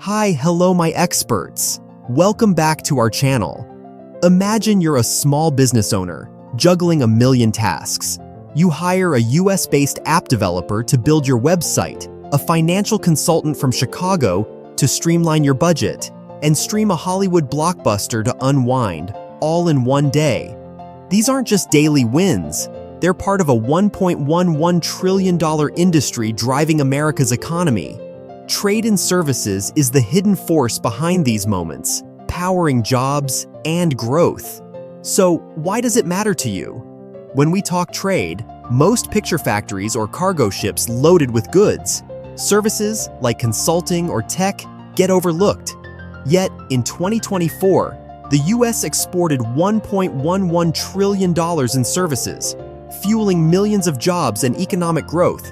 Hello my experts. Welcome back to our channel. Imagine you're a small business owner, juggling a million tasks. You hire a US-based app developer to build your website, a financial consultant from Chicago to streamline your budget, and stream a Hollywood blockbuster to unwind, all in one day. These aren't just daily wins. They're part of a $1.11 trillion industry driving America's economy. Trade and services is the hidden force behind these moments, powering jobs and growth. So, why does it matter to you? When we talk trade, most picture factories or cargo ships loaded with goods. Services, like consulting or tech, get overlooked. Yet, in 2024, the US exported $1.11 trillion in services, fueling millions of jobs and economic growth.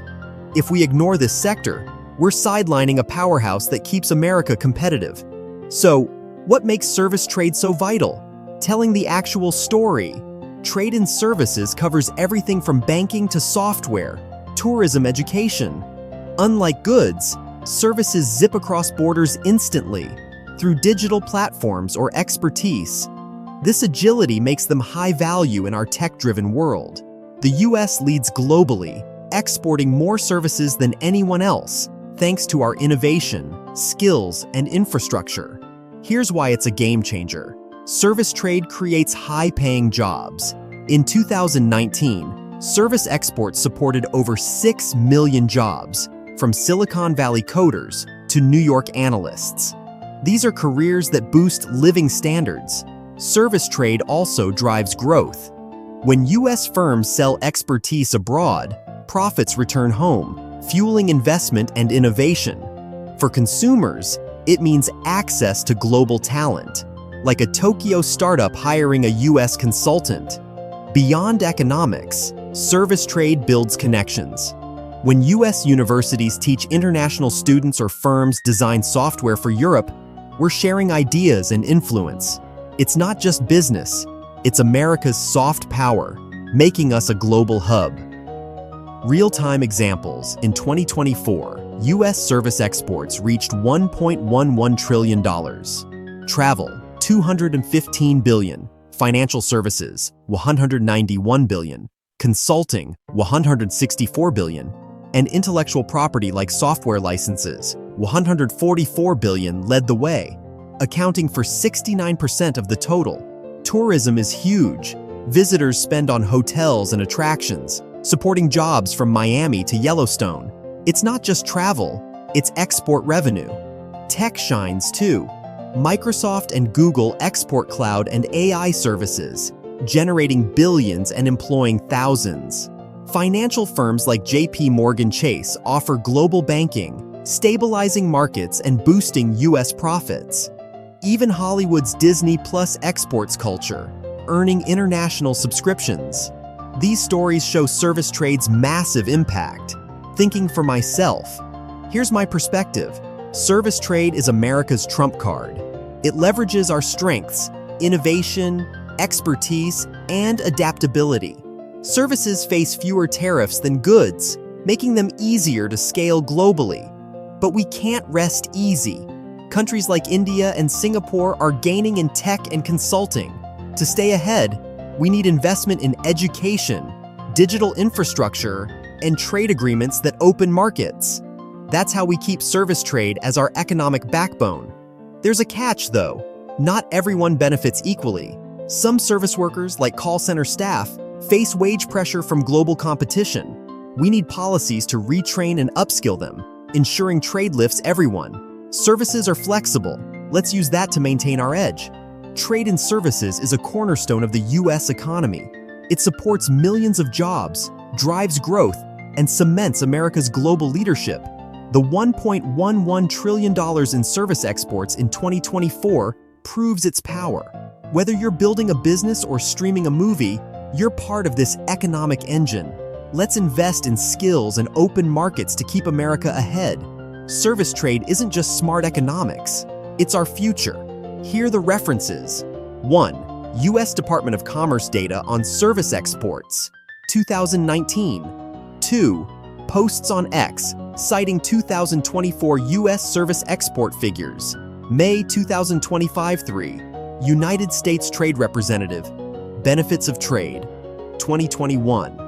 If we ignore this sector, we're sidelining a powerhouse that keeps America competitive. So, what makes service trade so vital? Telling the actual story. Trade and services covers everything from banking to software, tourism, education. Unlike goods, services zip across borders instantly through digital platforms or expertise. This agility makes them high value in our tech-driven world. The US leads globally, exporting more services than anyone else, thanks to our innovation, skills, and infrastructure. Here's why it's a game changer. Service trade creates high-paying jobs. In 2019, service exports supported over 6 million jobs, from Silicon Valley coders to New York analysts. These are careers that boost living standards. Service trade also drives growth. When US firms sell expertise abroad, profits return home, fueling investment and innovation. For consumers, it means access to global talent, like a Tokyo startup hiring a US consultant. Beyond economics, service trade builds connections. When US universities teach international students or firms design software for Europe, we're sharing ideas and influence. It's not just business, it's America's soft power, making us a global hub. Real-time examples. In 2024, US service exports reached $1.11 trillion. Travel, $215 billion. Financial services, $191 billion. Consulting, $164 billion. And intellectual property like software licenses, $144 billion led the way, accounting for 69% of the total. Tourism is huge. Visitors spend on hotels and attractions, supporting jobs from Miami to Yellowstone. It's not just travel, it's export revenue. Tech shines too. Microsoft and Google export cloud and AI services, generating billions and employing thousands. Financial firms like JP Morgan Chase offer global banking, stabilizing markets and boosting US profits. Even Hollywood's Disney Plus exports culture, earning international subscriptions. These stories show service trade's massive impact. Thinking for myself, here's my perspective. Service trade is America's trump card. It leverages our strengths, innovation, expertise, and adaptability. Services face fewer tariffs than goods, making them easier to scale globally. But we can't rest easy. Countries like India and Singapore are gaining in tech and consulting. To stay ahead, we need investment in education, digital infrastructure, and trade agreements that open markets. That's how we keep service trade as our economic backbone. There's a catch, though. Not everyone benefits equally. Some service workers, like call center staff, face wage pressure from global competition. We need policies to retrain and upskill them, ensuring trade lifts everyone. Services are flexible. Let's use that to maintain our edge. Trade and services is a cornerstone of the US economy. It supports millions of jobs, drives growth, and cements America's global leadership. The $1.11 trillion in service exports in 2024 proves its power. Whether you're building a business or streaming a movie, you're part of this economic engine. Let's invest in skills and open markets to keep America ahead. Service trade isn't just smart economics, it's our future. Here are the references. 1. US Department of Commerce data on service exports, 2019. 2. Posts on X, citing 2024 U.S. Service Export Figures. May 2025 3. United States Trade Representative. Benefits of Trade. 2021.